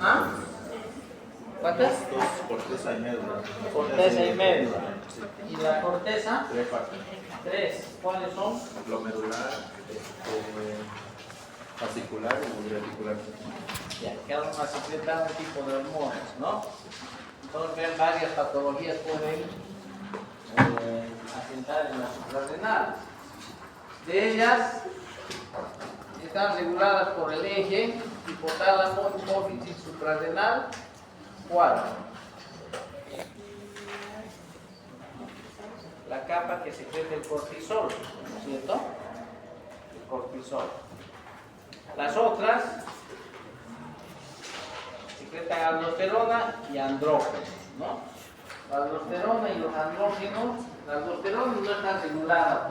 ¿Ah? ¿Cuántas? Corteza y médula. Corteza y médula. Sí. ¿Y la corteza? 3 partes. 3. ¿Cuáles son? Glomerular, fascicular y reticular. Ya, cada una secreta un tipo de hormonas, ¿no? Entonces, ven, varias patologías pueden asentar en la suprarrenal. De ellas están reguladas por el eje hipotálamo, hipófisis, suprarrenal. ¿Cuál? La capa que secreta el cortisol, ¿no es cierto? El cortisol. Las otras secretan aldosterona y andrógenos, ¿no? La aldosterona y los andrógenos, la aldosterona no está regulada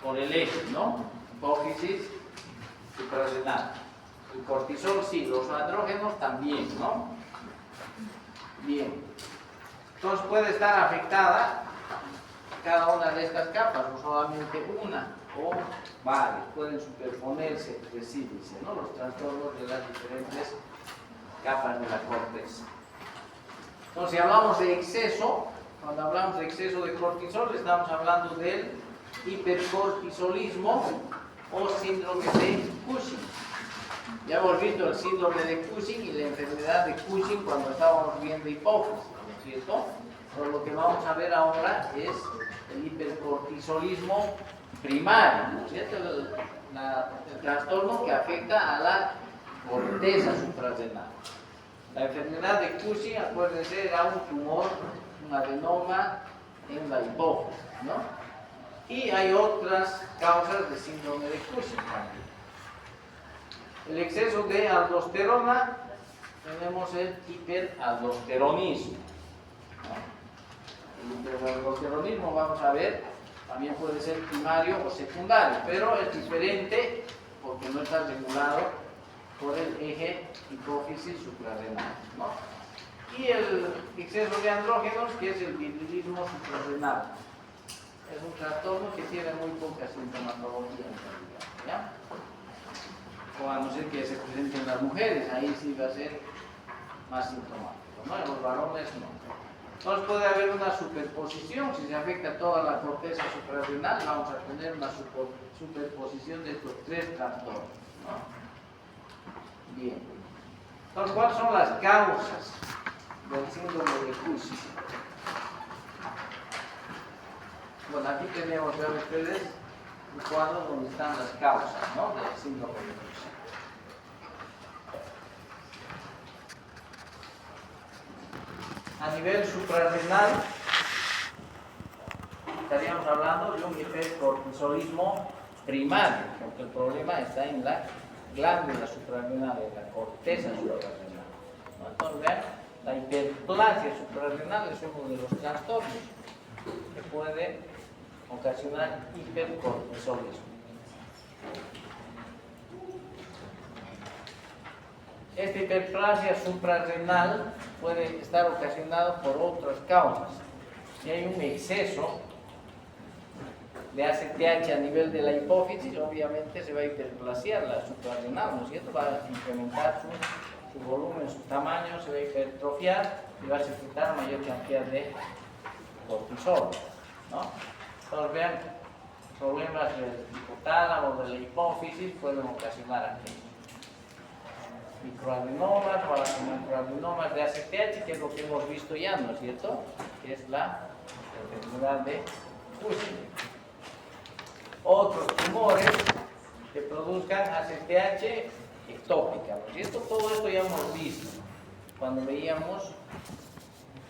por el eje, ¿no? Hipófisis suprarrenal. El cortisol sí, los andrógenos también, ¿no? Bien. Entonces puede estar afectada cada una de estas capas, no solamente una o varias, pueden superponerse, decirse, ¿no? Los trastornos de las diferentes capas de la corteza. Entonces, si hablamos de exceso, cuando hablamos de exceso de cortisol, estamos hablando del hipercortisolismo o síndrome de Cushing. Ya hemos visto el síndrome de Cushing y la enfermedad de Cushing cuando estábamos viendo hipófisis, ¿no es cierto? Pero lo que vamos a ver ahora es el hipercortisolismo primario, ¿no es cierto? El trastorno que afecta a la corteza suprarrenal. La enfermedad de Cushing, acuérdense, era un tumor, un adenoma en la hipófisis, ¿no? Y hay otras causas de síndrome de Cushing también. El exceso de aldosterona, tenemos el hiperaldosteronismo, ¿no? El hiperaldosteronismo, vamos a ver, también puede ser primario o secundario, pero es diferente porque no está regulado por el eje hipófisis suprarrenal, ¿no? Y el exceso de andrógenos, que es el virilismo suprarrenal. Es un trastorno que tiene muy poca sintomatología en realidad, ¿ya? O a no ser que se presente en las mujeres, ahí sí va a ser más sintomático, ¿no? En los varones no. Entonces puede haber una superposición, si se afecta toda la corteza suprarrenal, vamos a tener una superposición de estos 3 trastornos, ¿no? Bien. Entonces, ¿cuáles son las causas del síndrome de Cushing? Bueno, aquí tenemos, vean ustedes, un cuadro donde están las causas, ¿no?, del síndrome de Cushing. A nivel suprarrenal, estaríamos hablando de un hipercortisolismo primario, porque el problema está en la glándula suprarrenal, en la corteza suprarrenal, ¿no? Entonces, vean, la hiperplasia suprarrenal es uno de los trastornos que puede ocasionar hipercortisolismo. Esta hiperplasia suprarrenal puede estar ocasionado por otras causas. Si hay un exceso de ACTH a nivel de la hipófisis, obviamente se va a hiperplasiar la suprarrenal, ¿no es cierto? Va a incrementar su volumen, su tamaño, se va a hipertrofiar y va a secretar mayor cantidad de cortisol, ¿no? Entonces, vean, problemas del hipotálamo, de la hipófisis pueden ocasionar aquí microadenomas o macroadenomas de ACTH, que es lo que hemos visto ya, ¿no es cierto? Que es la enfermedad de Cushing. Otros tumores que produzcan ACTH ectópica, ¿no es cierto? Todo esto ya hemos visto cuando veíamos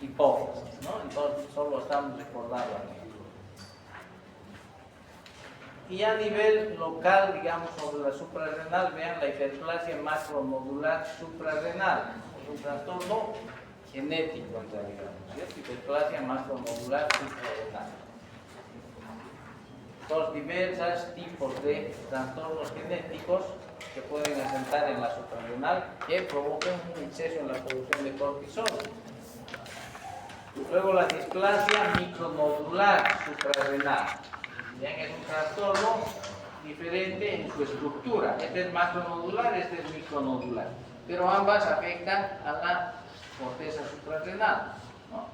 hipófisis, ¿no? Entonces solo estamos recordando aquí. Y a nivel local, digamos, sobre la suprarrenal, vean la hiperplasia macronodular suprarrenal. Es un trastorno genético en realidad, ¿no es cierto? Hiperplasia macronodular suprarrenal. Dos diversos tipos de trastornos genéticos que pueden asentar en la suprarrenal que provocan un exceso en la producción de cortisol. Luego la displasia micronodular suprarrenal. Vean, es un trastorno diferente en su estructura. Este es macronodular, este es micronodular. pero ambas afectan a la corteza suprarrenal, ¿no?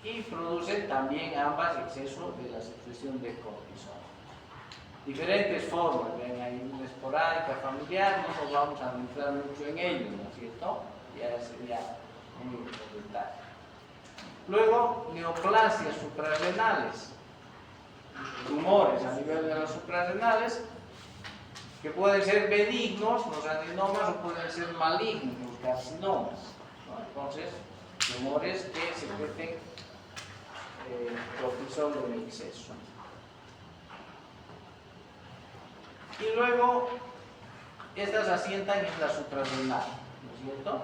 Y producen también ambas exceso de la secreción de cortisol. Diferentes formas, ven, hay una esporádica, familiar, no nos vamos a entrar mucho en ello, ¿no es cierto? Ya sería muy detalle. Luego, neoplasias suprarrenales, tumores a nivel de las suprarrenales, que pueden ser benignos, los adenomas, o pueden ser malignos, los carcinomas, ¿no? Entonces, tumores que secreten cortisol en exceso. Y luego, estas asientan en la suprarrenal, ¿no es cierto?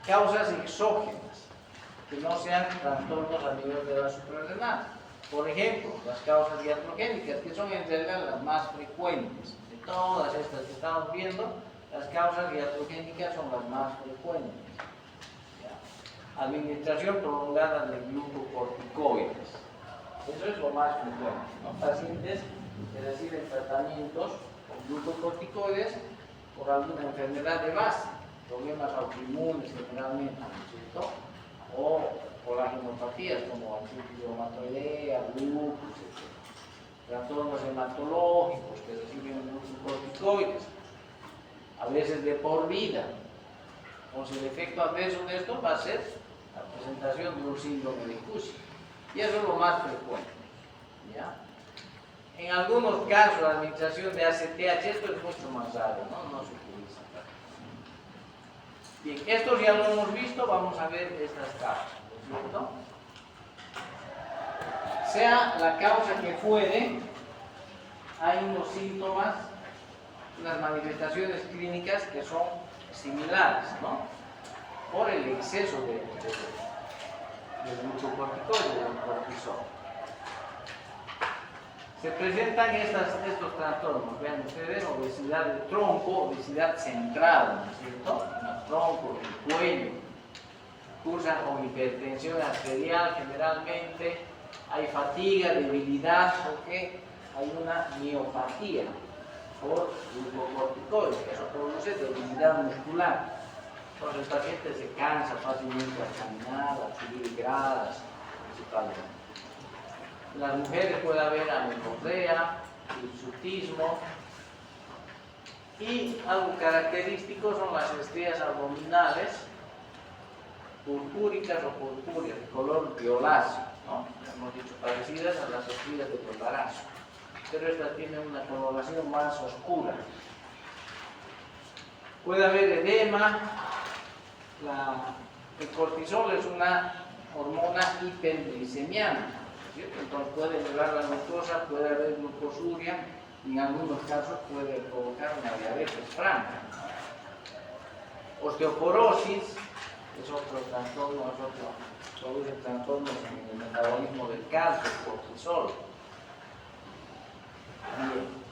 Causas exógenas, que no sean trastornos a nivel de la suprarrenal. Por ejemplo, las causas iatrogénicas, que son en realidad las más frecuentes. De todas estas que estamos viendo, las causas iatrogénicas son las más frecuentes. ¿Ya? Administración prolongada de glucocorticoides. Eso es lo más frecuente, ¿no? Pacientes que reciben tratamientos con glucocorticoides por alguna enfermedad de base, problemas autoinmunes generalmente, ¿no es cierto? O coagenopatías como artritis reumatoidea, lupus, etc. Trastornos hematológicos que reciben glucocorticoides, a veces de por vida. Entonces el efecto adverso de esto va a ser la presentación de un síndrome de Cushing. Y eso es lo más frecuente, ¿ya? En algunos casos la administración de ACTH, esto es mucho más raro, no se utiliza. Bien, esto ya lo hemos visto, vamos a ver estas causas, ¿cierto? Sea la causa que fuere, hay unos síntomas, unas manifestaciones clínicas que son similares, ¿no? Por el exceso de glucocorticoides, del cortisol. Se presentan estos trastornos, vean ustedes, obesidad del tronco, obesidad central, ¿no es cierto? En el tronco, en el cuello, cursan con hipertensión arterial generalmente, hay fatiga, debilidad, porque hay una miopatía por glucocorticoides, eso produce debilidad muscular. Entonces el paciente se cansa fácilmente al caminar, al subir gradas, principalmente. En las mujeres puede haber amenorrea, hirsutismo, y algo característico son las estrías abdominales purpúricas o purpúreas, de color violáceo, ¿no? Hemos dicho parecidas a las estrías de embarazo, pero estas tienen una coloración más oscura. Puede haber edema. El cortisol es una hormona hiperglicemiana, ¿cierto? Entonces puede elevar la glucosa, puede haber glucosuria y en algunos casos puede provocar una diabetes franca. Osteoporosis es otro trastorno, produce trastornos en el metabolismo del calcio, el cortisol. Bien.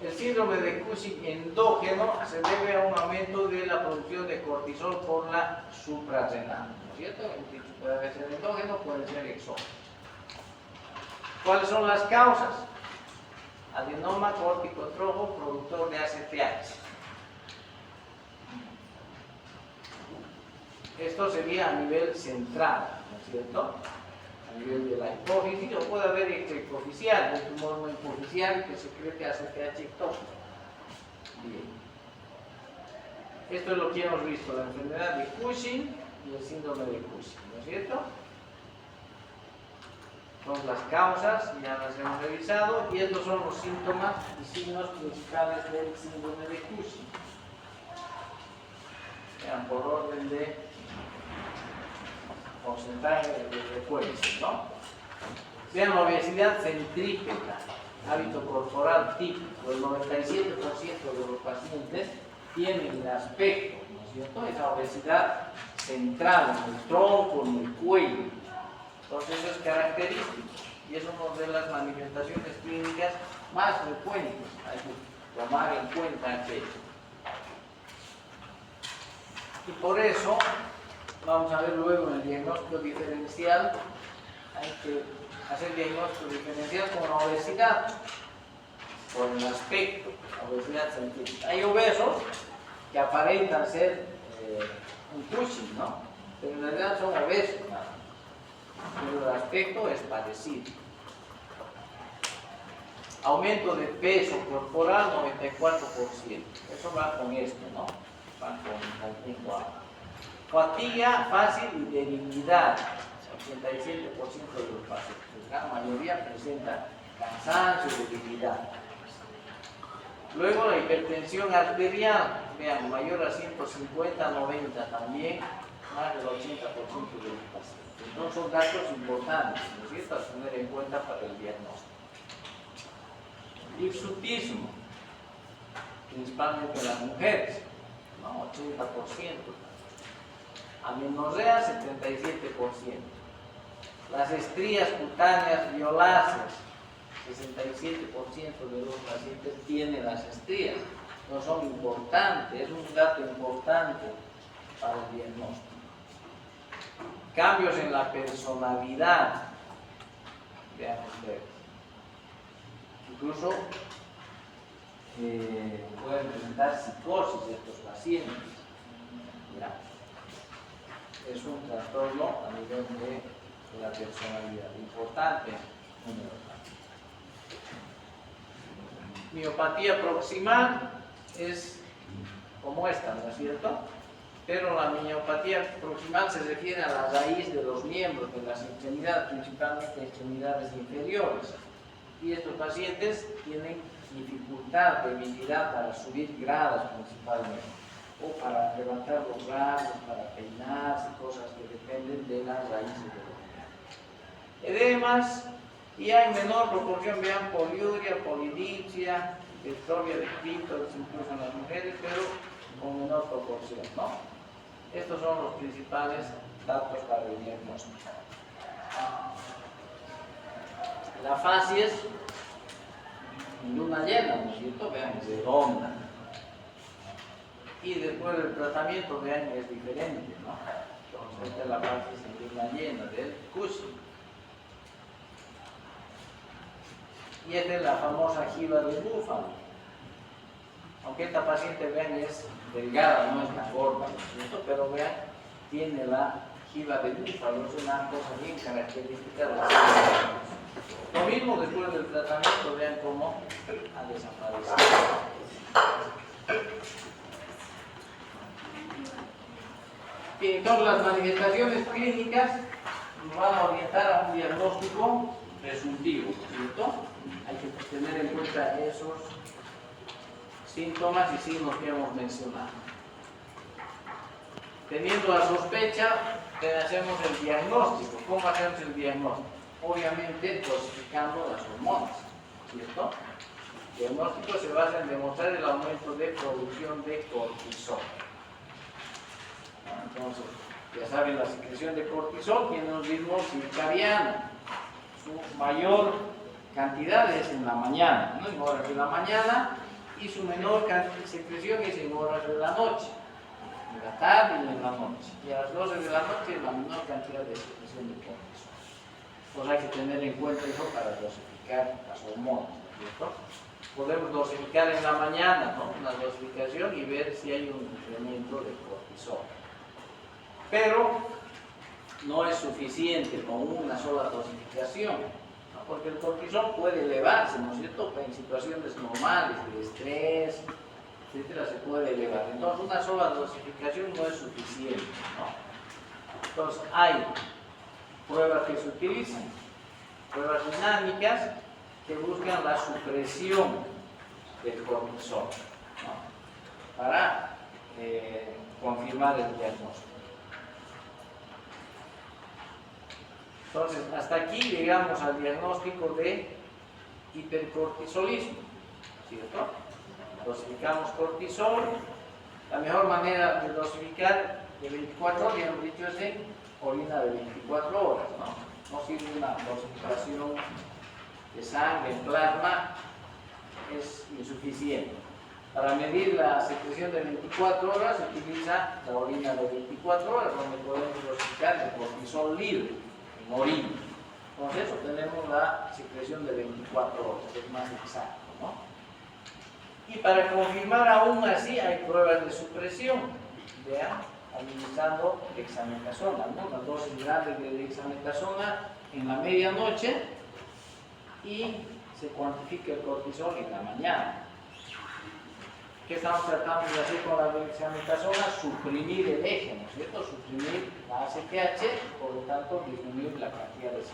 El síndrome de Cushing endógeno se debe a un aumento de la producción de cortisol por la suprarrenal, ¿no es cierto? Puede ser endógeno, puede ser exógeno. ¿Cuáles son las causas? Adenoma corticotropo productor de ACTH. Esto sería a nivel central, ¿no es cierto? A nivel de la hipófisis, o puede haber extrahipoficial, un tumor no hipoficial que secrete ACTH ectópico. Bien. Esto es lo que hemos visto, la enfermedad de Cushing y el síndrome de Cushing, ¿no es cierto? Son las causas, ya las hemos revisado, y estos son los síntomas y signos principales del síndrome de Cushing. Vean, por orden de porcentaje de frecuencia, ¿no? Vean, la obesidad centrípeta, hábito corporal típico, el 97% de los pacientes tienen el aspecto, ¿no es cierto? Esa obesidad central, en el tronco, en el cuello. Entonces eso es característico y es una de las manifestaciones clínicas más frecuentes. Hay que tomar en cuenta aquello. Y por eso, vamos a ver luego en el diagnóstico diferencial, hay que hacer diagnóstico diferencial con la obesidad, por el aspecto, obesidad científica. Hay obesos que aparentan ser un Cushing, ¿no? Pero en realidad son obesos, ¿no? Pero el aspecto es parecido. Aumento de peso corporal 94%. Eso va con esto, ¿no? Va con el punto A. Fatiga fácil y debilidad. 87% de los pacientes. La mayoría presenta cansancio y debilidad. Luego la hipertensión arterial, vean, mayor a 150-90 también, más del 80% de los pacientes. Entonces son datos importantes, ¿no es cierto?, a tener en cuenta para el diagnóstico. Hirsutismo, principalmente las mujeres, ¿no? 80%. Amenorrea, 77%. Las estrías cutáneas violáceas, 67% de los pacientes tienen las estrías. No son importantes, es un dato importante para el diagnóstico. Cambios en la personalidad, vean ustedes. Incluso pueden presentar psicosis de estos pacientes. ¿Ya? Es un trastorno a nivel de la personalidad. Importante, número 4. Miopatía proximal es como esta, ¿no es cierto? Pero la miopatía proximal se refiere a la raíz de los miembros de las extremidades, principalmente extremidades inferiores. Y estos pacientes tienen dificultad, debilidad para subir gradas principalmente, o para levantar los brazos, para peinarse, cosas que dependen de las raíces de los miembros. Edemas, y hay menor proporción, vean, poliuria, polidipsia, distrofia de clítoris, incluso en las mujeres, pero con menor proporción, ¿no? Estos son los principales datos para el diagnóstico. La facies en luna llena, ¿no es cierto? Vean, es redonda. Y después del tratamiento, vean, es diferente, ¿no? Entonces, esta es la facies en luna llena del Cushing. Y esta es la famosa jiba de búfalo. Aunque esta paciente, vean, es delgada, no es tan gorda, ¿no es cierto? Pero vean, tiene la jiba de búfalo, es una cosa bien característica de la jiba de búfalo. Lo mismo después del tratamiento, vean cómo ha desaparecido. Bien, entonces las manifestaciones clínicas nos van a orientar a un diagnóstico presuntivo, ¿cierto? Hay que tener en cuenta esos síntomas y signos que hemos mencionado. Teniendo la sospecha, hacemos el diagnóstico. ¿Cómo hacemos el diagnóstico? Obviamente dosificando las hormonas, ¿cierto? El diagnóstico se basa en demostrar el aumento de producción de cortisol. Entonces, ya saben, la secreción de cortisol tiene un ritmo circadiano. Su mayor cantidad es en la mañana, ¿no? En horas de la mañana, y su menor secreción es en horas de la noche, en la tarde y en la noche. Y a las 12 de la noche es la menor cantidad de secreción de cortisol. Pues hay que tener en cuenta eso para dosificar las hormonas, ¿cierto? Podemos dosificar en la mañana, ¿no? Una dosificación y ver si hay un incremento de cortisol. Pero no es suficiente con una sola dosificación, ¿no? Porque el cortisol puede elevarse, ¿no es cierto? En situaciones normales de estrés, etcétera, se puede elevar. Entonces una sola dosificación no es suficiente, ¿no? Entonces hay pruebas que se utilizan, pruebas dinámicas que buscan la supresión del cortisol, ¿no? Para confirmar el diagnóstico. Entonces, hasta aquí llegamos al diagnóstico de hipercortisolismo, ¿cierto? Dosificamos cortisol. La mejor manera de dosificar de 24 horas, ya hemos dicho, es en orina de 24 horas, ¿no? No sirve una dosificación de sangre en plasma, es insuficiente. Para medir la secreción de 24 horas se utiliza la orina de 24 horas, donde podemos dosificar el cortisol libre en orina. Entonces obtenemos la secreción de 24 horas, es más exacto, ¿no? Y para confirmar aún así hay pruebas de supresión, vean, administrando dexametasona, ¿no? Las dosis grandes de dexametasona en la medianoche y se cuantifica el cortisol en la mañana. ¿Qué estamos tratando de hacer con la dexametasona? Suprimir el eje, ¿no es cierto? Suprimir la ACTH, por lo tanto disminuir la cantidad de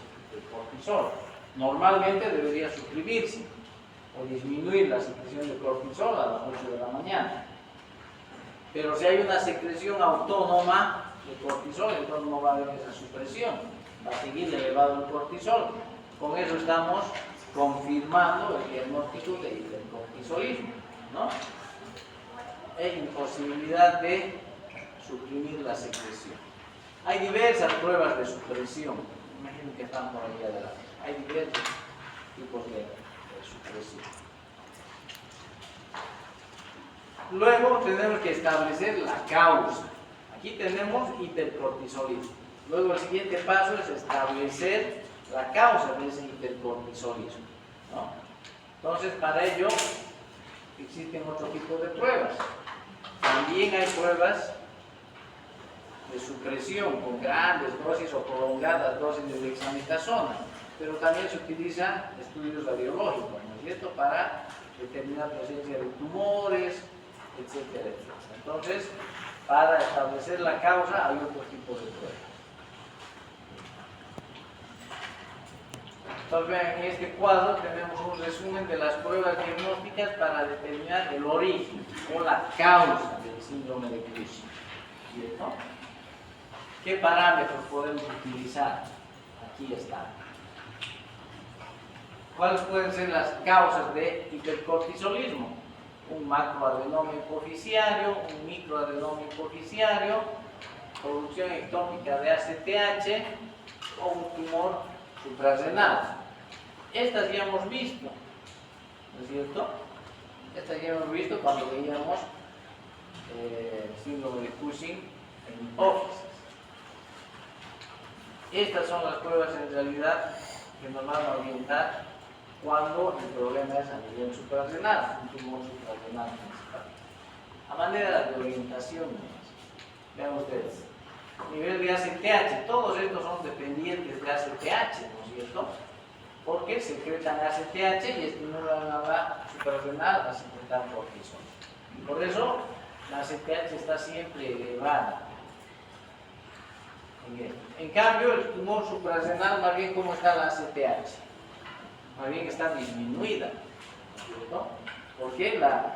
cortisol. Normalmente debería suprimirse o disminuir la secreción de cortisol a las 8 de la mañana. Pero si hay una secreción autónoma de cortisol, entonces no va a haber esa supresión, va a seguir elevado el cortisol. Con eso estamos confirmando el diagnóstico de hipercortisolismo, ¿no? E imposibilidad de suprimir la secreción. Hay diversas pruebas de supresión, imagino que están por ahí adelante. Hay diversos tipos de supresión. Luego tenemos que establecer la causa. Aquí tenemos hipercortisolismo. Luego el siguiente paso es establecer la causa de ese hipercortisolismo, ¿no? Entonces, para ello existen otro tipo de pruebas. También hay pruebas de supresión con grandes dosis o prolongadas dosis de dexametasona, pero también se utilizan estudios radiológicos, ¿no es cierto?, para determinar presencia de tumores, etcétera, etcétera. Entonces, para establecer la causa hay otro tipo de pruebas. Entonces, vean, en este cuadro tenemos un resumen de las pruebas diagnósticas para determinar el origen o la causa del síndrome de Cushing, ¿cierto? ¿Qué parámetros podemos utilizar? Aquí están. ¿Cuáles pueden ser las causas de hipercortisolismo? Un macroadenoma hipoficiario, un microadenoma hipoficiario, producción ectópica de ACTH o un tumor suprarrenal. Estas ya hemos visto, ¿no es cierto? Estas ya hemos visto cuando veíamos síndrome de Cushing en hipófisis. Estas son las pruebas en realidad que nos van a orientar cuando el problema es a nivel suprarrenal, un tumor suprarrenal principal. A manera de orientación, vean ustedes, nivel de ACTH, todos estos son dependientes de ACTH, ¿no es cierto? Porque secretan ACTH y estimulan a la suprarrenal a secretar cortisol. Y por eso la ACTH está siempre elevada. En cambio, el tumor suprarrenal, más bien, ¿cómo está la ACTH? Más bien está disminuida, ¿no es cierto? Porque la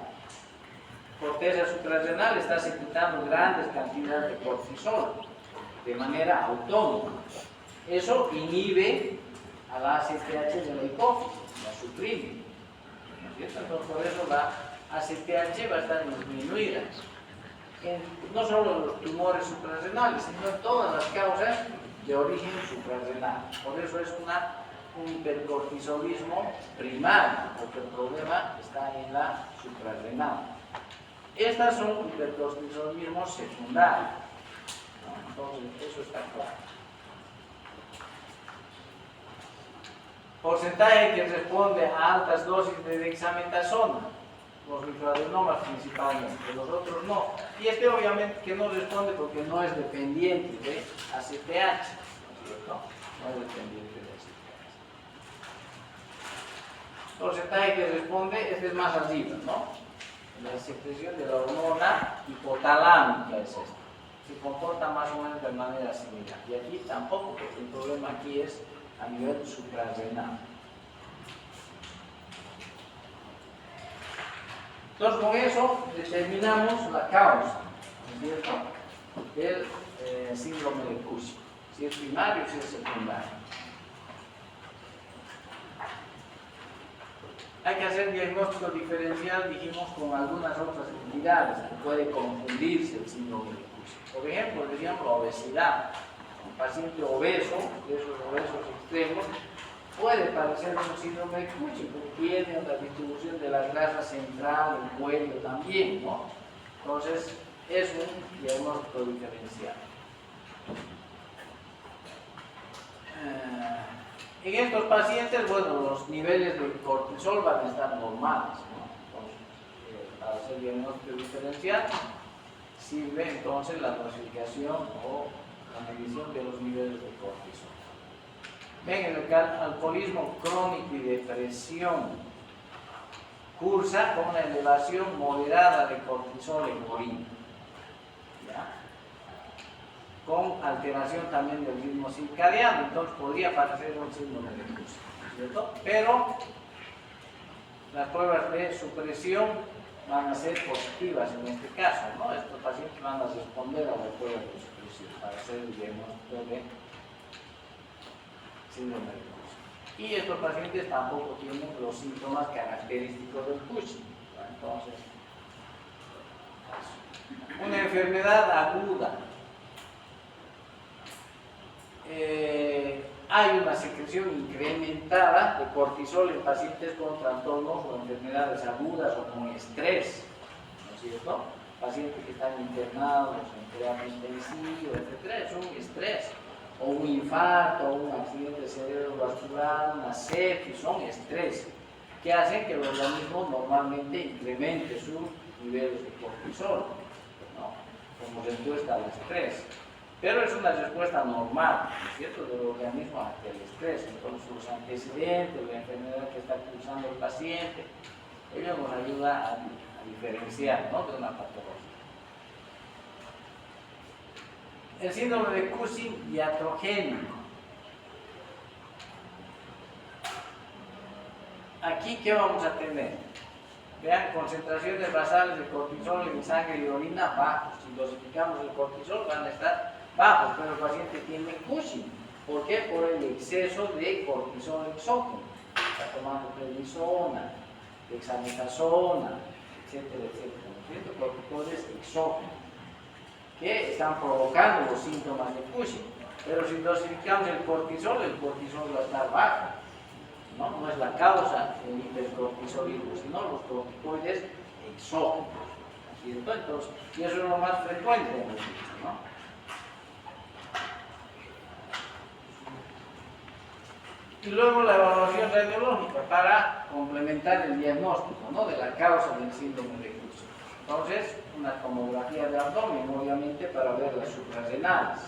corteza suprarrenal está secretando grandes cantidades de cortisol de manera autónoma. Eso inhibe a la ACTH de la hipófisis, la suprime, ¿no es cierto? Entonces, por eso la ACTH va a estar disminuida. No solo en los tumores suprarrenales, sino en todas las causas de origen suprarrenal. Por eso es un hipercortisolismo primario, porque el problema está en la suprarrenal. Estas son hipercortisolismos secundarios, ¿no? Entonces, eso está claro. Porcentaje que responde a altas dosis de dexametasona, los microadenomas principalmente, los otros no. Y este obviamente que no responde porque no es dependiente de ACTH, ¿no es cierto? No es dependiente de ACTH. Porcentaje que responde, este es más arriba, ¿no? La secreción de la hormona hipotalámica es esta. Se comporta más o menos de manera similar. Y aquí tampoco, porque el problema aquí es a nivel suprarrenal. Entonces, con eso determinamos la causa, ¿no es cierto?, del síndrome de Cushing, si es primario o si es secundario. Hay que hacer diagnóstico diferencial, dijimos, con algunas otras entidades que puede confundirse el síndrome de Cushing. Por ejemplo, decíamos la obesidad. Un paciente obeso, de esos obesos extremos, puede parecer un síndrome de Cushing, porque tiene una distribución de la grasa central, el cuello también, ¿no? Entonces, es un diagnóstico diferencial. En estos pacientes, bueno, los niveles de cortisol van a estar normales, ¿no? Entonces, el diagnóstico diferencial, sirve entonces la clasificación o la medición de los niveles de cortisol. Ven, el alcoholismo crónico y depresión cursa con una elevación moderada de cortisol en orina, ¿ya? Con alteración también del ritmo circadiano, entonces podría parecer un síndrome de Cushing, ¿cierto? Pero las pruebas de supresión van a ser positivas en este caso, ¿no? Estos pacientes van a responder a la prueba de supresión para hacer el diagnóstico de síndrome de Cushing. Y estos pacientes tampoco tienen los síntomas característicos del Cushing. Entonces, una enfermedad aguda. Hay una secreción incrementada de cortisol en pacientes con trastornos o enfermedades agudas o con estrés, ¿no es cierto? Pacientes que están internados en terapia intensiva, etc. Es un estrés, o un infarto, o un accidente cerebrovascular, una sepsis, son estrés que hacen que el organismo normalmente incremente sus niveles de cortisol, ¿no? Como respuesta al estrés. Pero es una respuesta normal, ¿no es cierto?, del organismo ante el estrés. Entonces, los antecedentes, la enfermedad que está cursando el paciente, ello nos ayuda a diferenciar, ¿no?, de una patología. El síndrome de Cushing iatrogénico. Aquí, ¿qué vamos a tener? Vean, concentraciones basales de cortisol en sangre y orina bajos. Si dosificamos el cortisol van a estar bajos, pero el paciente tiene Cushing. ¿Por qué? Por el exceso de cortisol exógeno. Está tomando prednisona, dexametasona, etcétera, etcétera. ¿No es cierto? Corticoides exógenos que están provocando los síntomas de Cushing. Pero si dosificamos el cortisol va a estar bajo. No es la causa del hipercortisolismo, sino los corticoides exógenos, ¿cierto? Entonces, y eso es lo más frecuente en los niños, ¿no? Y luego la evaluación radiológica para complementar el diagnóstico, ¿no?, de la causa del síndrome de Cushing. Entonces, una tomografía de abdomen, obviamente, para ver las suprarrenales,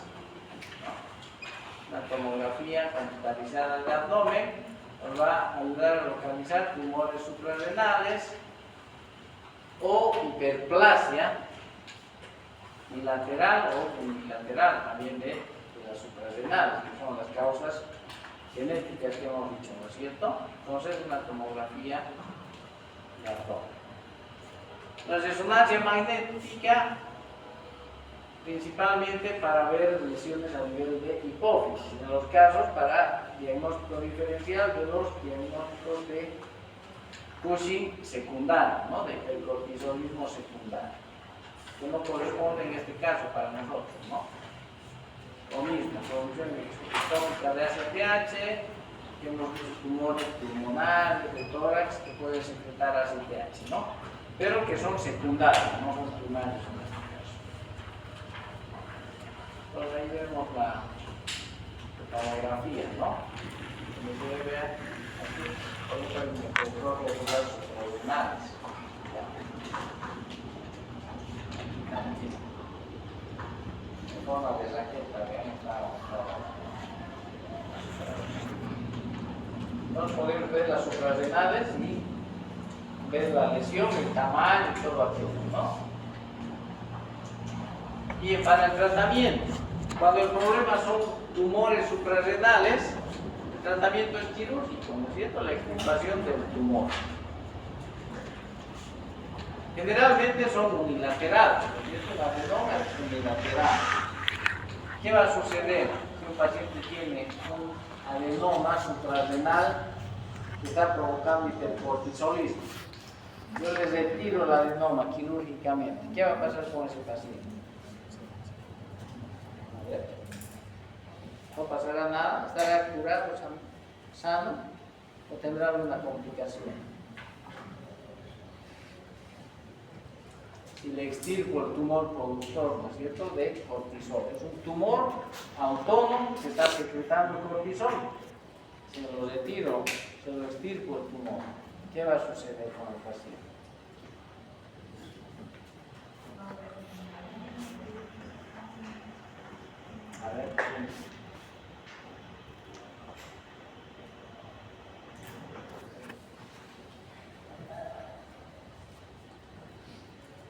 ¿no? Una tomografía computarizada de abdomen nos va a ayudar a localizar tumores suprarrenales o hiperplasia bilateral o unilateral también de las suprarrenales, que son las causas genéticas que hemos dicho, ¿no es cierto? Entonces, una tomografía de abdomen. La resonancia magnética, principalmente para ver lesiones a nivel de hipófisis, en los casos para diagnóstico diferencial de los diagnósticos de Cushing secundario, ¿no?, de hipercortisolismo secundario, que no corresponde en este caso para nosotros, ¿no? Lo mismo, producción histórica de ACTH, que hemos visto tumores pulmonares, de tórax, que pueden secretar ACTH, ¿no?, pero que son secundarios, no son primarios en este caso. Entonces ahí vemos la tomografía, ¿no? Como se ve aquí, coloca el control regular suprarrenales. En forma de raqueta, vean, entonces podemos ver las suprarrenales y ver la lesión, el tamaño y todo aquello, ¿no? Y para el tratamiento, cuando el problema son tumores suprarrenales, el tratamiento es quirúrgico, ¿no es cierto?, la extirpación del tumor. Generalmente son unilaterales, ¿no es cierto?, la adenoma es unilateral. ¿Qué va a suceder si un paciente tiene un adenoma suprarrenal que está provocando hipercortisolismo? Yo le retiro el adenoma quirúrgicamente. ¿Qué va a pasar con ese paciente? A ver. No pasará nada, estará curado, sano, o tendrá alguna complicación. Si le extirpo el tumor productor, ¿no es cierto?, de cortisol. Es un tumor autónomo que está secretando cortisol. Si lo retiro, se lo extirpo el tumor, ¿qué va a suceder con el paciente?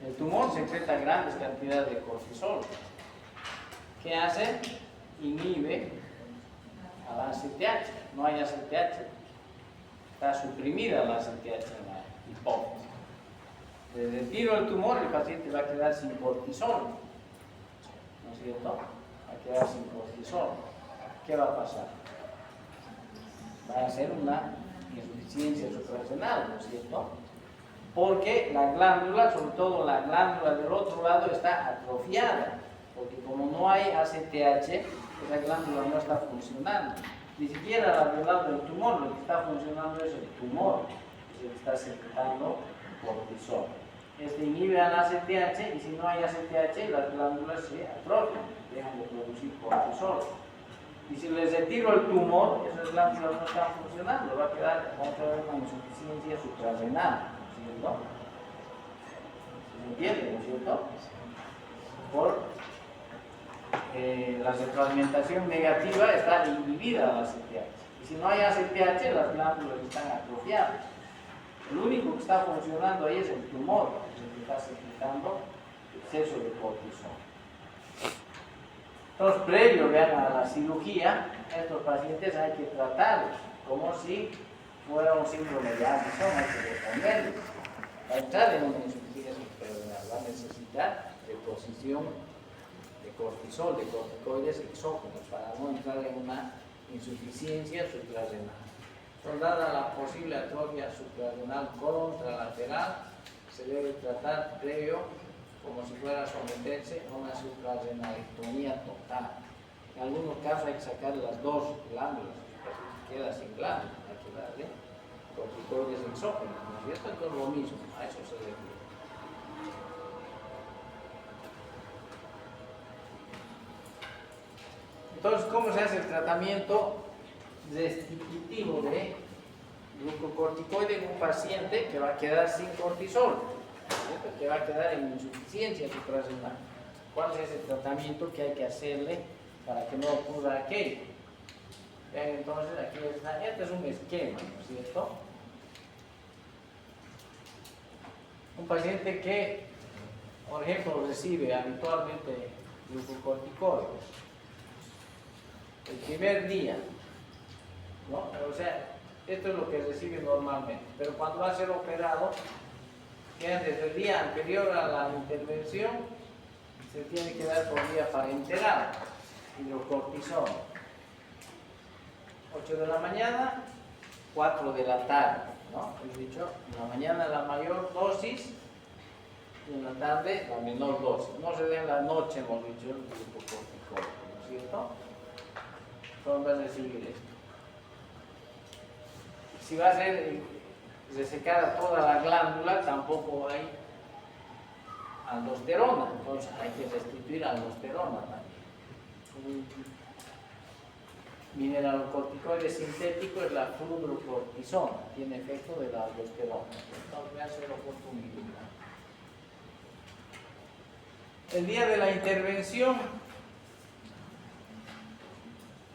El tumor secreta grandes cantidades de cortisol. ¿Qué hace? Inhibe a la ACTH. No hay ACTH. Está suprimida la ACTH en la hipófisis. Le retiro el tumor, el paciente va a quedar sin cortisol. ¿No es cierto? Va a quedar sin cortisol. ¿Qué va a pasar? Va a ser una insuficiencia suprarrenal, ¿no es cierto? Porque la glándula, sobre todo la glándula del otro lado, está atrofiada. Porque como no hay ACTH, esa glándula no está funcionando. Ni siquiera la del lado del tumor, lo que está funcionando es el tumor, que está secretando cortisol. Este inhibe al ACTH y si no hay ACTH, las glándulas se atrofian, dejan de producir cortisol. Y si les retiro el tumor, esas glándulas no están funcionando, va a quedar otra vez una insuficiencia suprarrenal, ¿no es cierto? ¿Se entiende, no es cierto? Por la retroalimentación negativa está inhibida la ACTH. Y si no hay ACTH, las glándulas están atrofiadas. El único que está funcionando ahí es el tumor, que está secretando exceso de cortisol. Entonces, previo a la cirugía, estos pacientes hay que tratarlos como si fuera un síndrome de Addison, hay que responderles. Va a entrar en una insuficiencia suprarrenal, va a necesitar reposición de cortisol, de corticoides exógenos, para no entrar en una insuficiencia suprarrenal. Entonces, dada la posible atrofia suprarrenal contralateral, se debe tratar previo como si fuera a someterse a una suprarrenalectomía total. En algunos casos hay que sacar las dos glándulas, queda sin glándulas, hay que darle corticoides exógenos, ¿no es cierto? Entonces lo mismo, a eso se refiere. Entonces, ¿cómo se hace el tratamiento restrictivo de glucocorticoide en un paciente que va a quedar sin cortisol? Que va a quedar en insuficiencia suprarrenal. ¿Cuál es ese tratamiento que hay que hacerle para que no ocurra aquello? Entonces, aquí está, este es un esquema, ¿no es cierto? Un paciente que, por ejemplo, recibe habitualmente glucocorticoides el primer día, ¿no? O sea, esto es lo que recibe normalmente, pero cuando va a ser operado, desde el día anterior a la intervención se tiene que dar por vía parenteral hidrocortisona. 8 de la mañana, 4 de la tarde, ¿no? He dicho, en la mañana la mayor dosis y en la tarde la menor dosis. No se dé en la noche, hemos dicho, el glucocorticoide, ¿no es cierto? Entonces va a recibir esto. Si va a ser resecada toda la glándula, tampoco hay aldosterona, entonces hay que restituir aldosterona también. Un mineralocorticoide sintético es la fludrocortisona, tiene efecto de la aldosterona, entonces voy a hacerlo por un minuto. El día de la intervención,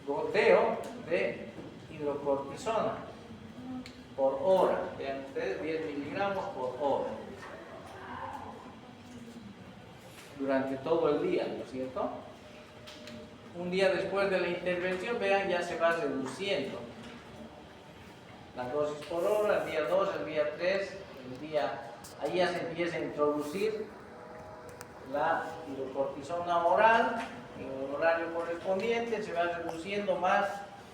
goteo de hidrocortisona por hora, vean ustedes, 10 miligramos por hora, durante todo el día, ¿no es cierto? Un día después de la intervención, vean, ya se va reduciendo la dosis por hora, el día 2, el día 3, ahí ya se empieza a introducir la hidrocortisona oral, en el horario correspondiente, se va reduciendo más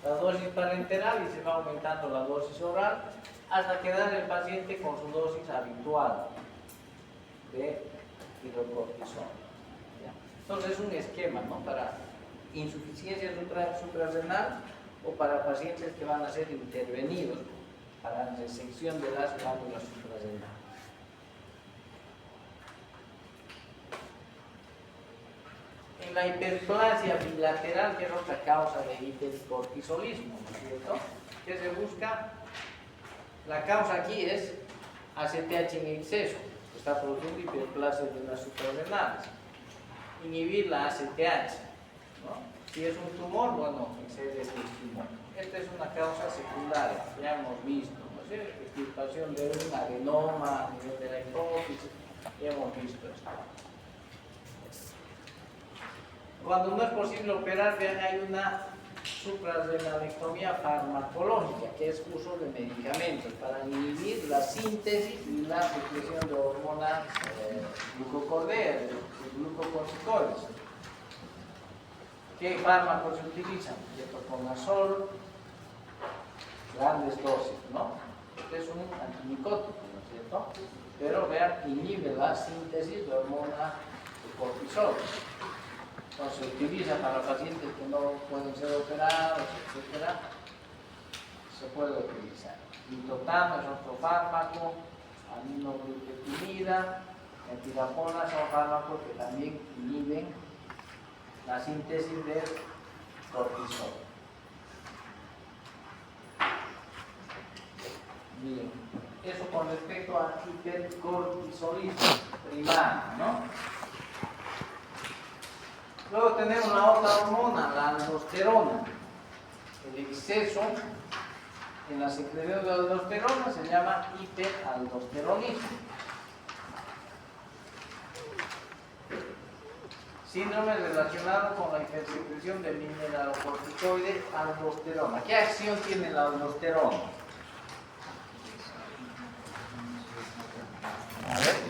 la dosis parenteral y se va aumentando la dosis oral hasta quedar el paciente con su dosis habitual de hidrocortisona. Entonces es un esquema, ¿no? Para insuficiencia suprarrenal o para pacientes que van a ser intervenidos para resección de las glándulas suprarrenales. En la hiperplasia bilateral, que es otra causa de hipercortisolismo, ¿no es cierto? ¿Qué se busca? La causa aquí es ACTH en exceso, que está produciendo hiperplasia de las suprarrenales. Inhibir la ACTH, ¿no? Si es un tumor, bueno, excede el tumor. Esta es una causa secundaria, ya hemos visto, ¿no es cierto? Extirpación de un adenoma a nivel de la hipófisis, Ya hemos visto esto. Cuando no es posible operar, vean, hay una suprarrenalectomía farmacológica, que es uso de medicamentos para inhibir la síntesis y la secreción de hormonas glucocorticoides, glucocorticoides. ¿Qué fármacos se utilizan? Ketoconazol, grandes dosis, ¿no? Este es un antimicótico, ¿no es cierto? Pero vean, inhibe la síntesis de hormona de cortisol. Entonces se utiliza para pacientes que no pueden ser operados, etc. Se puede utilizar. Mitotrano es otro fármaco, aminoglutetimida, metilapona son fármacos que también inhiben la síntesis de cortisol. Bien, eso con respecto al hipercortisolismo primario, ¿no? Luego tenemos la otra hormona, la aldosterona. El exceso en la secreción de aldosterona se llama hiperaldosteronismo. Síndrome relacionado con la hipersecreción del mineralocorticoide aldosterona. ¿Qué acción tiene la aldosterona? A ver.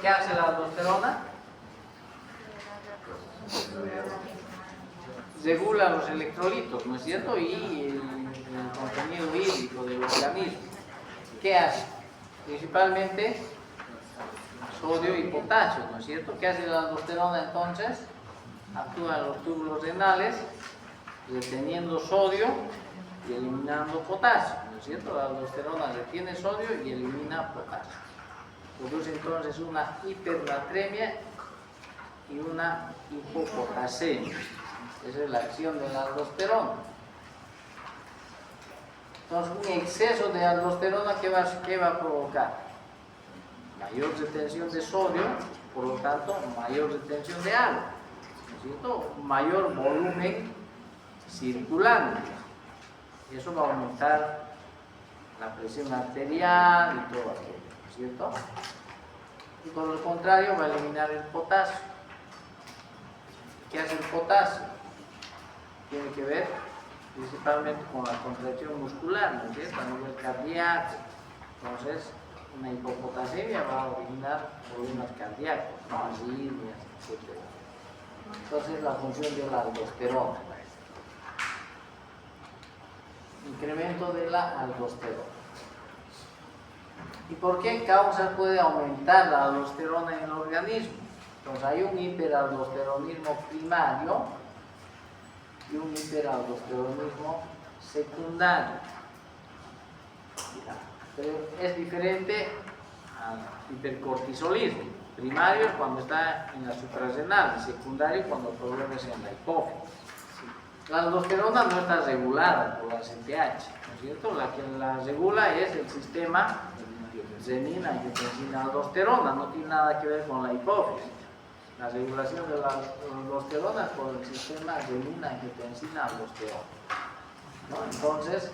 ¿Qué hace la aldosterona? Regula los electrolitos, ¿no es cierto? Y el contenido hídrico del organismo. ¿Qué hace? Principalmente sodio y potasio, ¿no es cierto? ¿Qué hace la aldosterona entonces? Actúa en los túbulos renales, reteniendo sodio y eliminando potasio, ¿no es cierto? La aldosterona retiene sodio y elimina potasio. Produce entonces una hipernatremia y una hipopotasemia. Esa es la acción de la aldosterona. Entonces, un exceso de aldosterona, ¿qué va a provocar? Mayor retención de sodio, por lo tanto, mayor retención de agua, ¿no es cierto? Mayor volumen circulante. Y eso va a aumentar la presión arterial y todo aquello, ¿no es cierto? Y por lo contrario, va a eliminar el potasio. ¿Qué hace el potasio? Tiene que ver principalmente con la contracción muscular, ¿no es cierto? A nivel cardíaco. Entonces, una hipopotasemia va a originar problemas cardíacos, ¿no? Arritmias, etc. Entonces, la función de la aldosterona. Incremento de la aldosterona. ¿Y por qué causa puede aumentar la aldosterona en el organismo? Entonces hay un hiperaldosteronismo primario y un hiperaldosteronismo secundario. Pero es diferente al hipercortisolismo. Primario es cuando está en la suprarrenal, secundario cuando el problema es en la hipófisis. La aldosterona no está regulada por la CTH, ¿no es cierto? La que la regula es el sistema renina, angiotensina, aldosterona, no tiene nada que ver con la hipófisis. La regulación de la aldosterona es por el sistema renina, angiotensina, aldosterona, ¿no? Entonces,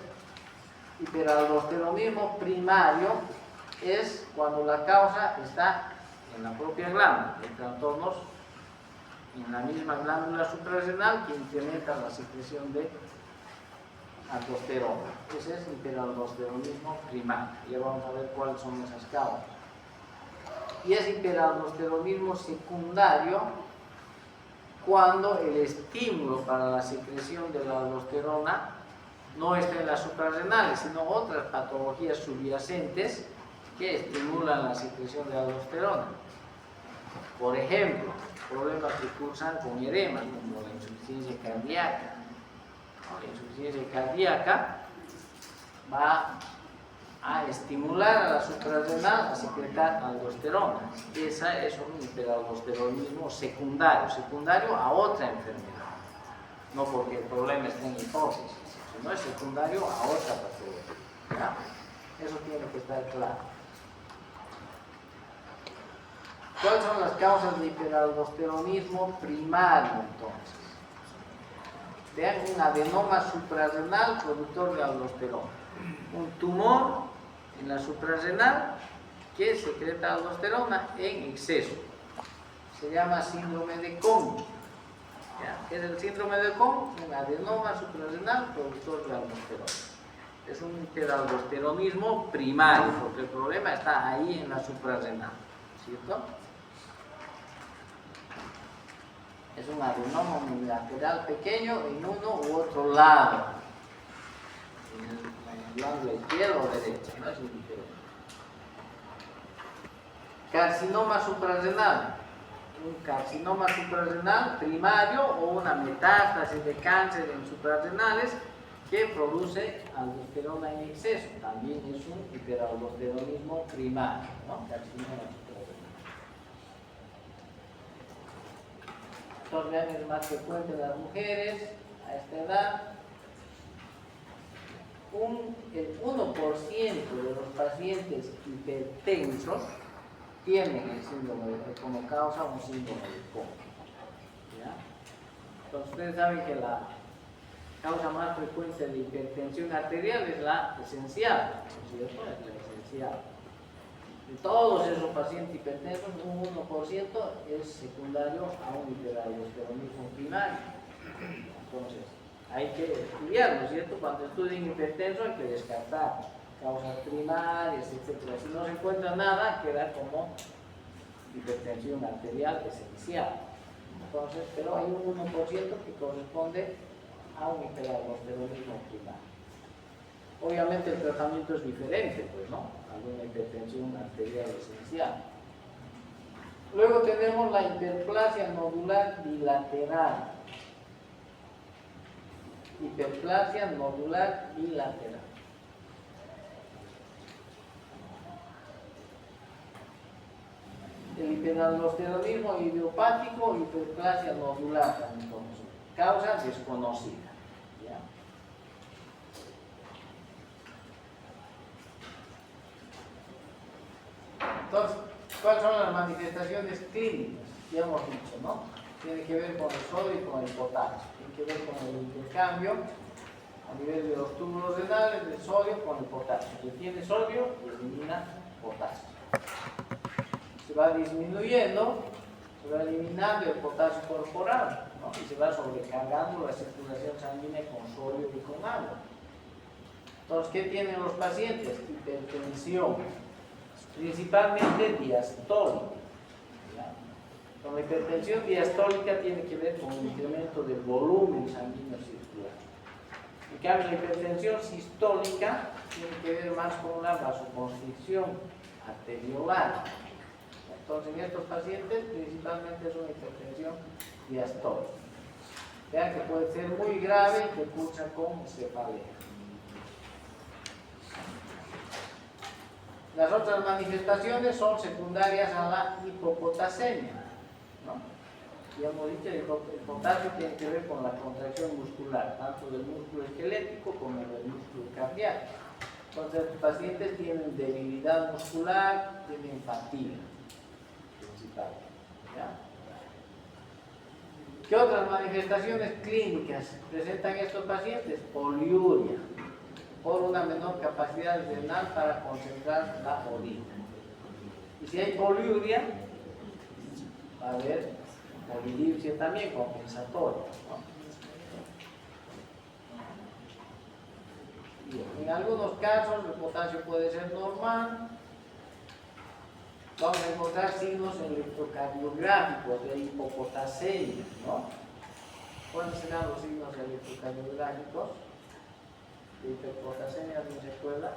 hiperaldosteronismo primario es cuando la causa está en la propia glándula, en trastornos en la misma glándula suprarrenal que incrementa la secreción de aldosterona. Ese es hiperaldosteronismo primario. Ya vamos a ver cuáles son esas causas. Y es hiperaldosteronismo secundario cuando el estímulo para la secreción de la aldosterona no está en las suprarrenales, sino otras patologías subyacentes que estimulan la secreción de aldosterona. Por ejemplo, problemas que cursan con edemas, como la insuficiencia cardíaca. La insuficiencia cardíaca va a estimular a la suprarrenal a secretar aldosterona. Esa es un hiperaldosteronismo secundario, secundario a otra enfermedad. No porque el problema esté en hipófisis, sino es secundario a otra patología. ¿Ya? Eso tiene que estar claro. ¿Cuáles son las causas de hiperaldosteronismo primario entonces? Vean, un adenoma suprarrenal productor de aldosterona. Un tumor en la suprarrenal que secreta aldosterona en exceso. Se llama síndrome de Cohn. ¿Qué es el síndrome de Cohn? Un adenoma suprarrenal productor de aldosterona. Es un hiperaldosteronismo primario, porque el problema está ahí en la suprarrenal, ¿cierto? Es un adenoma unilateral pequeño en uno u otro lado, en el ángulo izquierdo o derecho, no es indiferente. Carcinoma suprarrenal. Un carcinoma suprarrenal primario o una metástasis de cáncer en suprarrenales que produce aldosterona en exceso. También es un hiperaldosteronismo primario, ¿no? Carcinoma suprarrenal. Entonces, vean, es más frecuente en las mujeres a esta edad. El 1% de los pacientes hipertensos tienen el síndrome como causa un síndrome de Cohn. Entonces ustedes saben que la causa más frecuente de hipertensión arterial es la esencial, ¿cierto? Es la esencial. De todos esos pacientes hipertensos, un 1% es secundario a un hiperaldosteronismo primario. Entonces, hay que estudiarlo, ¿cierto? Cuando estudien hipertenso hay que descartar causas primarias, etc. Si no se encuentra nada, queda como hipertensión arterial esencial. Entonces, pero hay un 1% que corresponde a un hiperaldosteronismo primario. Obviamente el tratamiento es diferente, pues, ¿no? Alguna hipertensión arterial esencial. Luego tenemos la hiperplasia nodular bilateral. Hiperplasia nodular bilateral. El hiperaldosteronismo idiopático, hiperplasia nodular también conocido. Causa desconocida. ¿Ya? Entonces, ¿cuáles son las manifestaciones clínicas? Ya hemos dicho, ¿no? Tiene que ver con el sodio y con el potasio. Tiene que ver con el intercambio a nivel de los túbulos renales del sodio con el potasio. Si tiene sodio, elimina potasio. Se va disminuyendo, se va eliminando el potasio corporal, ¿no? Y se va sobrecargando la circulación sanguínea con sodio y con agua. Entonces, ¿qué tienen los pacientes? Hipertensión, principalmente diastólica. Con la hipertensión diastólica tiene que ver con un incremento del volumen sanguíneo circular. En cambio, la hipertensión sistólica tiene que ver más con la vasoconstricción arteriolar. Entonces, en estos pacientes principalmente es una hipertensión diastólica. Vean que puede ser muy grave y que cursa con cefalea. Las otras manifestaciones son secundarias a la hipopotasemia, ¿no? Ya hemos dicho que el potasio tiene que ver con la contracción muscular, tanto del músculo esquelético como del músculo cardíaco. Entonces, los pacientes tienen debilidad muscular, tienen fatiga principal. ¿Ya? ¿Qué otras manifestaciones clínicas presentan estos pacientes? Poliuria, por una menor capacidad renal para concentrar la orina. Y si hay poliuria, va a haber polidipsia también compensatoria, ¿no? Y en algunos casos el potasio puede ser normal. Vamos a encontrar signos electrocardiográficos de hipopotasemia, ¿no? ¿Cuáles serán los signos electrocardiográficos de hipopotasemia? ¿No se acuerda?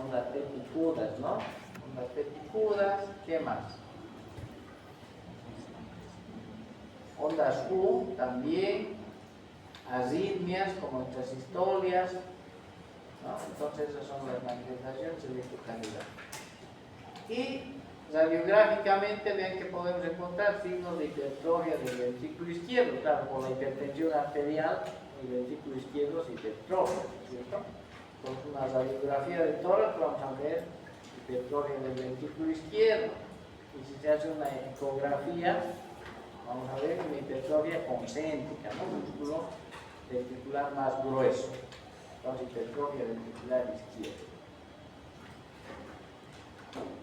Ondas tepicudas, ¿no? Ondas tepicudas, ¿qué más? Ondas U también, arritmias como intrasistolias, ¿no? Entonces esas son las manifestaciones electrocardiográficas. Y radiográficamente vean que podemos encontrar signos de hipertrofia del ventrículo izquierdo. Claro, por la hipertensión arterial, el ventrículo izquierdo se hipertrofia, ¿cierto? Entonces una radiografía de tórax vamos a ver hipertrofia del ventrículo izquierdo. Y si se hace una ecografía, vamos a ver una hipertrofia concéntrica, ¿no? Músculo ventricular más grueso. Entonces, hipertrofia ventricular izquierda.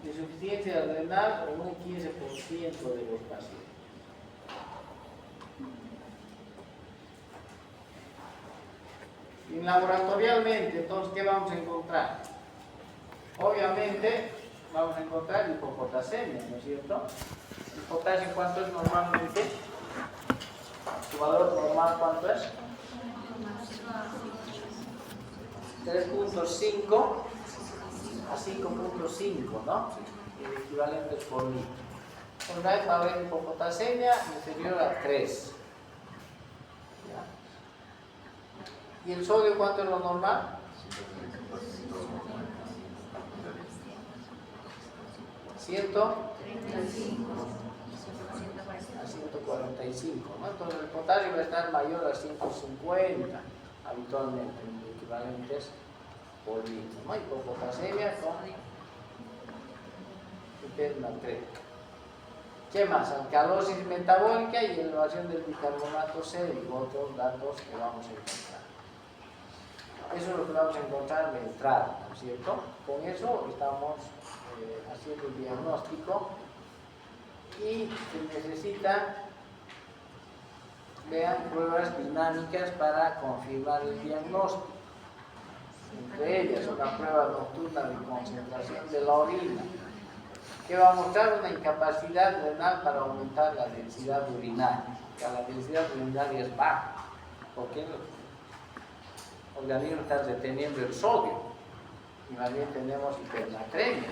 Insuficiencia renal en un 15% de los pacientes. Y laboratorialmente, entonces, ¿qué vamos a encontrar? Obviamente, vamos a encontrar hipopotasemia, ¿no es cierto? ¿El potasio cuánto es normalmente? ¿Su valor normal cuánto es? 3.5 a 5.5, ¿no? El equivalente es por litro. Por va a haber hipopotasemia inferior a 3. ¿Ya? ¿Y el sodio cuánto es lo normal? 100 a 145, ¿no? Entonces el potasio va a estar mayor a 150 habitualmente, en equivalentes por litro, ¿no? Hipopotasemia con hipernatremia. ¿Qué más? Alcalosis metabólica y elevación del bicarbonato sérico, otros datos que vamos a encontrar. Eso es lo que vamos a encontrar de entrada, ¿no es cierto? Con eso estamos haciendo el diagnóstico y se necesitan, vean, pruebas dinámicas para confirmar el diagnóstico. Entre ellas, una prueba nocturna de concentración de la orina, que va a mostrar una incapacidad renal para aumentar la densidad urinaria. Que la densidad urinaria es baja, porque el organismo está reteniendo el sodio, y más bien tenemos hipernatremia.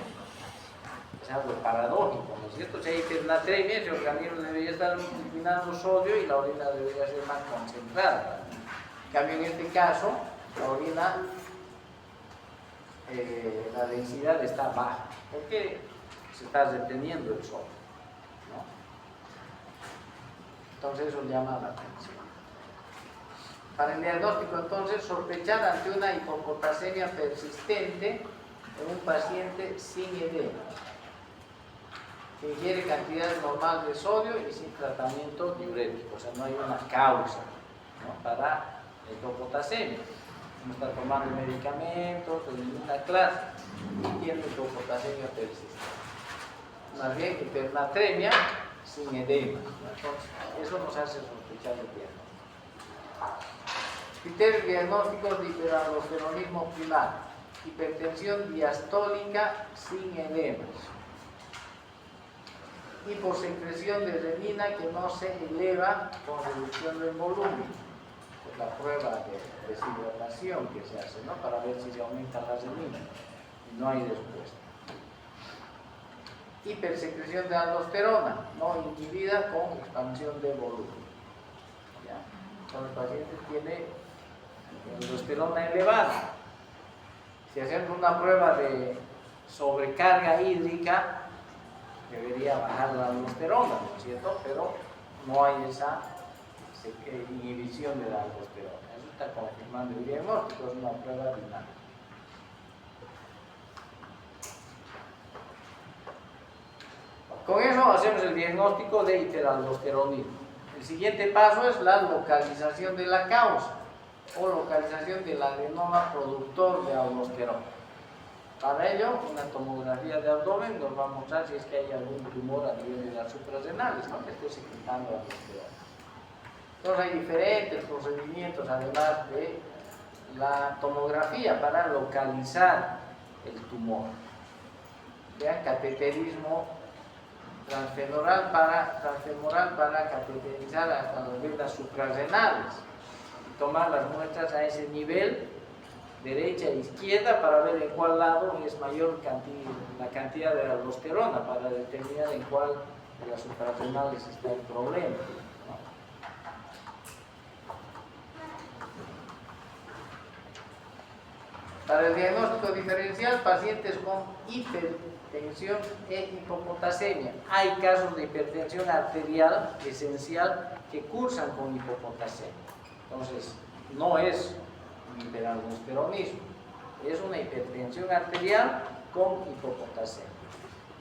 Es algo paradójico, ¿no es cierto? Si hay hipernatremia, el organismo debería estar eliminando sodio y la orina debería ser más concentrada. En cambio, en este caso, la orina, la densidad está baja, porque se está reteniendo el sodio, ¿no? Entonces eso llama la atención. Para el diagnóstico, entonces, sospechar ante una hipopotasemia persistente en un paciente sin edema, que ingiere cantidad normal de sodio y sin tratamiento diurético, o sea, no hay una causa, ¿no?, para la hipopotasemia. No está tomando medicamentos de ninguna clase y tiene hipopotasemia persistente. Más bien hipernatremia sin edema, ¿no? Entonces, eso nos hace sospechar el diagnóstico. Criterios diagnósticos de hiperaldosteronismo primario: hipertensión diastólica sin edemas, hiposecreción de renina que no se eleva con reducción del volumen, es la prueba de deshidratación que se hace, ¿no?, para ver si se aumenta la renina, y no hay respuesta. Hipersecreción de aldosterona no inhibida con expansión de volumen. ¿Ya? Cuando el paciente tiene aldosterona elevada, si hacemos una prueba de sobrecarga hídrica, debería bajar la aldosterona, ¿no es cierto? Pero no hay esa inhibición de la aldosterona. Eso está confirmando el diagnóstico, es una prueba dinámica. Con eso hacemos el diagnóstico de hiperaldosteronismo. El siguiente paso es la localización de la causa o localización del adenoma productor de aldosterona. Para ello, una tomografía de abdomen nos va a mostrar si es que hay algún tumor a nivel de las suprarrenales, ¿no?, que esté secretando aldosterona. Entonces hay diferentes procedimientos, además de la tomografía, para localizar el tumor. Vean, cateterismo transfemoral para cateterizar hasta las venas suprarrenales y tomar las muestras a ese nivel, derecha e izquierda, para ver en cuál lado es mayor la cantidad de aldosterona, para determinar en cuál de las suprarrenales está el problema, ¿no? Para el diagnóstico diferencial, pacientes con hipertensión e hipopotasemia. Hay casos de hipertensión arterial esencial que cursan con hipopotasemia. Entonces, no es un hiperaldosteronismo, es una hipertensión arterial con hipopotasemia.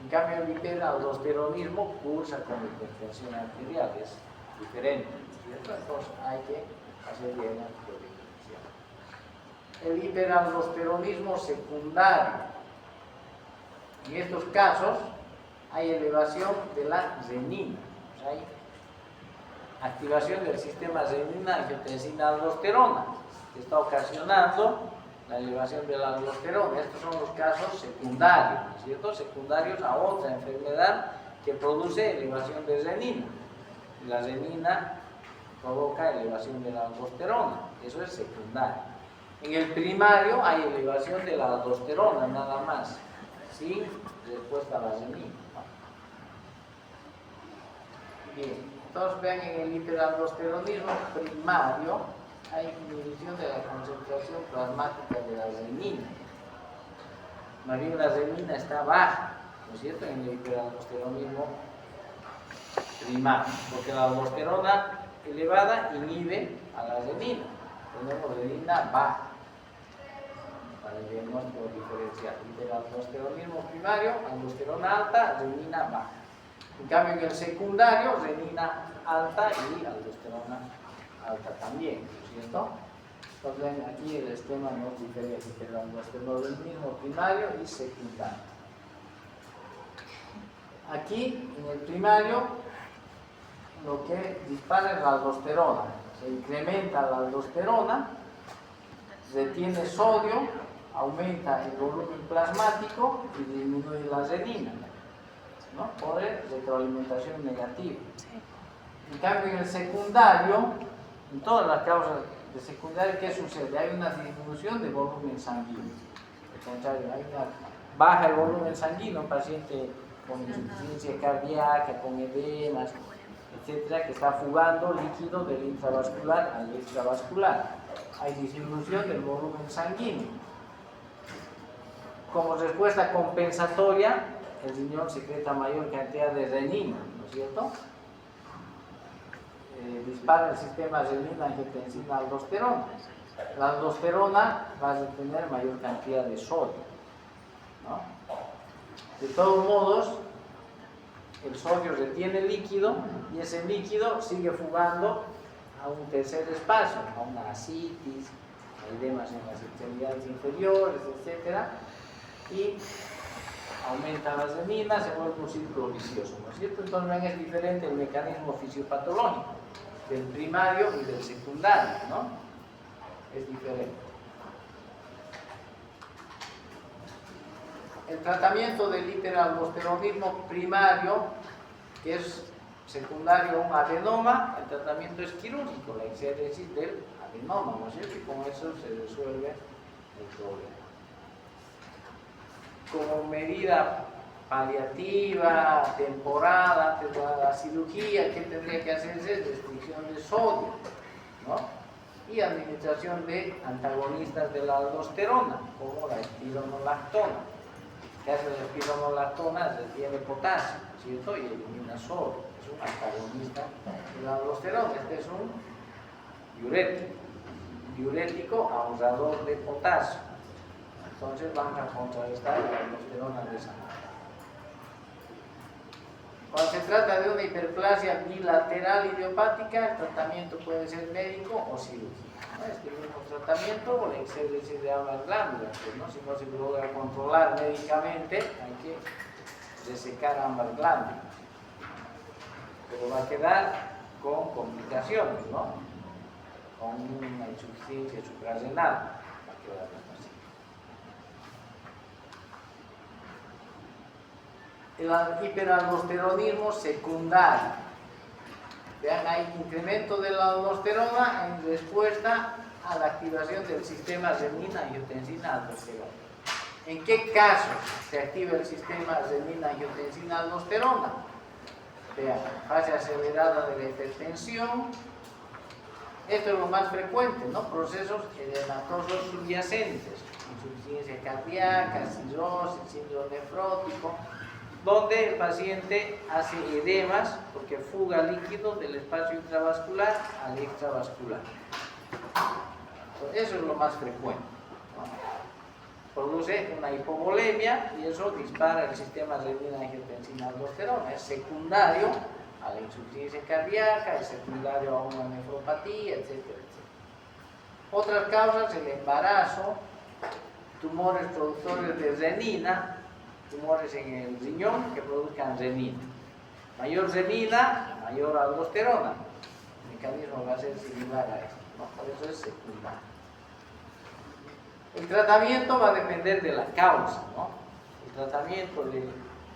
En cambio, el hiperaldosteronismo cursa con hipertensión arterial, es diferente, ¿cierto? Entonces, hay que hacer diagnóstico diferencial. el hiperaldosteronismo secundario. En estos casos hay elevación de la renina, o sea, hay activación del sistema renina-angiotensina-aldosterona, que está ocasionando la elevación de la aldosterona. Estos son los casos secundarios, ¿no es cierto? Secundarios a otra enfermedad que produce elevación de renina. Y la renina provoca elevación de la aldosterona, eso es secundario. En el primario hay elevación de la aldosterona nada más, sin respuesta a la renina. Bien, entonces vean, en el hiperaldosteronismo primario hay disminución de la concentración plasmática de la renina. Más bien la renina está baja, ¿no es cierto?, en el hiperaldosteronismo primario, porque la aldosterona elevada inhibe a la renina. Tenemos renina baja para el diagnóstico diferencial. Hiperaldosteronismo primario, aldosterona alta, renina baja. En cambio, en el secundario, renina alta y aldosterona alta también, ¿no es cierto? Entonces, ven, aquí el esquema nos diferencia entre el aldosteronismo primario y secundario. Aquí, en el primario, lo que dispara es la aldosterona. Se incrementa la aldosterona, retiene sodio, aumenta el volumen plasmático y disminuye la renina, ¿no?, por retroalimentación negativa. En cambio, en el secundario, en todas las causas de secundario, ¿qué sucede? Hay una disminución de volumen sanguíneo. Al contrario, hay una baja el volumen sanguíneo, un paciente con insuficiencia cardíaca, con edemas, etcétera, que está fugando líquido del intravascular al extravascular. Hay disminución del volumen sanguíneo. Como respuesta compensatoria, el riñón secreta mayor cantidad de renina, ¿no es cierto? Dispara el sistema renina-angiotensina-aldosterona. La aldosterona va a retener mayor cantidad de sodio, ¿no? De todos modos, el sodio retiene líquido y ese líquido sigue fugando a un tercer espacio, a una ascitis, a edemas en las extremidades inferiores, etc. Y aumenta las reninas, se vuelve un círculo vicioso, ¿no es cierto? Entonces, ven, es diferente el mecanismo fisiopatológico del primario y del secundario, ¿no? Es diferente. El tratamiento del hiperaldosteronismo primario, que es secundario a un adenoma, el tratamiento es quirúrgico, la exéresis del adenoma, ¿no es cierto? Y con eso se resuelve el problema. Como medida paliativa, temporal, antes de la cirugía, ¿qué tendría que hacerse? Restricción de sodio, ¿no?, y administración de antagonistas de la aldosterona, como la espironolactona. ¿Qué hace la espironolactona? Retiene potasio, ¿cierto?, y elimina sodio. Es un antagonista de la aldosterona. Este es un diurético ahorrador de potasio. Entonces vamos a contrarrestar la aldosterona de esa manera. Cuando se trata de una hiperplasia bilateral idiopática, el tratamiento puede ser médico o cirúrgico, ¿no? Este mismo tratamiento, la exéresis de ambas glándulas, pues, ¿no? Si no se logra controlar médicamente, hay que desecar ambas glándulas. Pero va a quedar con complicaciones, ¿no?, con una insuficiencia suprarrenal. Va a quedar así. El hiperaldosteronismo secundario. Vean, hay incremento de la aldosterona en respuesta a la activación del sistema renina-angiotensina-aldosterona. ¿En qué casos se activa el sistema renina-angiotensina-aldosterona? Vean, fase acelerada de la hipertensión. Esto es lo más frecuente, ¿no? Procesos edematosos subyacentes, insuficiencia cardíaca, cirrosis, síndrome nefrótico, donde el paciente hace edemas porque fuga líquido del espacio intravascular al extravascular. Eso es lo más frecuente, ¿no? Produce una hipovolemia y eso dispara el sistema renina-angiotensina-aldosterona. Es secundario a la insuficiencia cardíaca, es secundario a una nefropatía, etcétera, etcétera. Otras causas, el embarazo, tumores productores de renina, tumores en el riñón que produzcan renina. Mayor renina, mayor aldosterona. El mecanismo va a ser similar a esto, ¿no? Por eso es secundario. El tratamiento va a depender de la causa, ¿no? El tratamiento del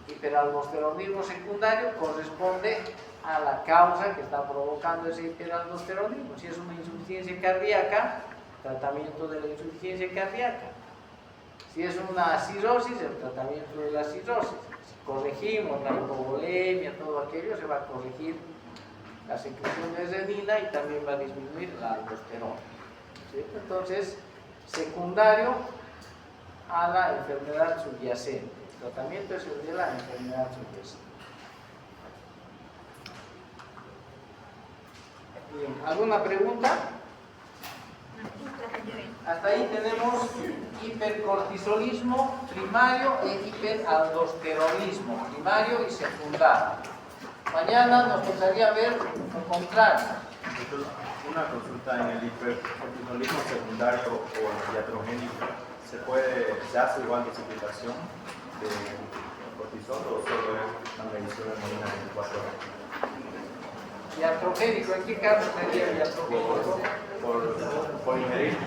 hiperaldosteronismo secundario corresponde a la causa que está provocando ese hiperaldosteronismo. Si es una insuficiencia cardíaca, tratamiento de la insuficiencia cardíaca. Si es una cirrosis, el tratamiento de la cirrosis. Si corregimos la hipovolemia, todo aquello, se va a corregir la secreción de renina y también va a disminuir la aldosterona. ¿Sí? Entonces, secundario a la enfermedad subyacente. El tratamiento es el de la enfermedad subyacente. Bien, ¿alguna pregunta? Hasta ahí tenemos hipercortisolismo primario e hiperaldosteronismo primario y secundario. Mañana nos tocaría ver lo contrario. Entonces, una consulta en el hipercortisolismo secundario o iatrogénico, ¿se hace igual dosificación de cortisol o solo es la medición hormonal 24 horas? Iatrogénico, ¿en qué caso sería el iatrogénico? Por ingerir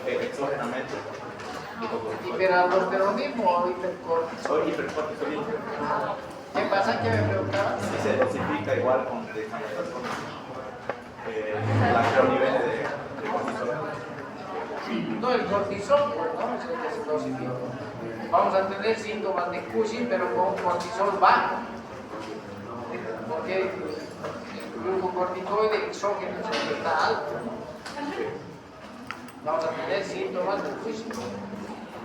exógenamente. ¿Hiperaldosteronismo o hipercortisolismo? Soy hipercortisolismo. ¿Qué pasa? ¿Qué me preguntaba? Si se dosifica igual con dexametasona, los niveles de cortisol. No, el cortisol, pues, ¿no? Es el que se dosifica. Vamos a tener síntomas de Cushing, pero con un cortisol bajo. Porque el glucocorticoide exógeno es el que está alto, ¿no? Vamos a tener síntomas de Cushing,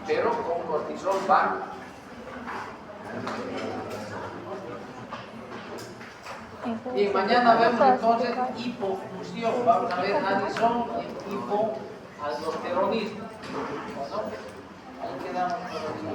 pero con cortisol bajo. Y mañana vemos entonces hipofusión. Vamos a ver Addison y hipoaldosteronismo. Bueno, ahí quedamos por aquí.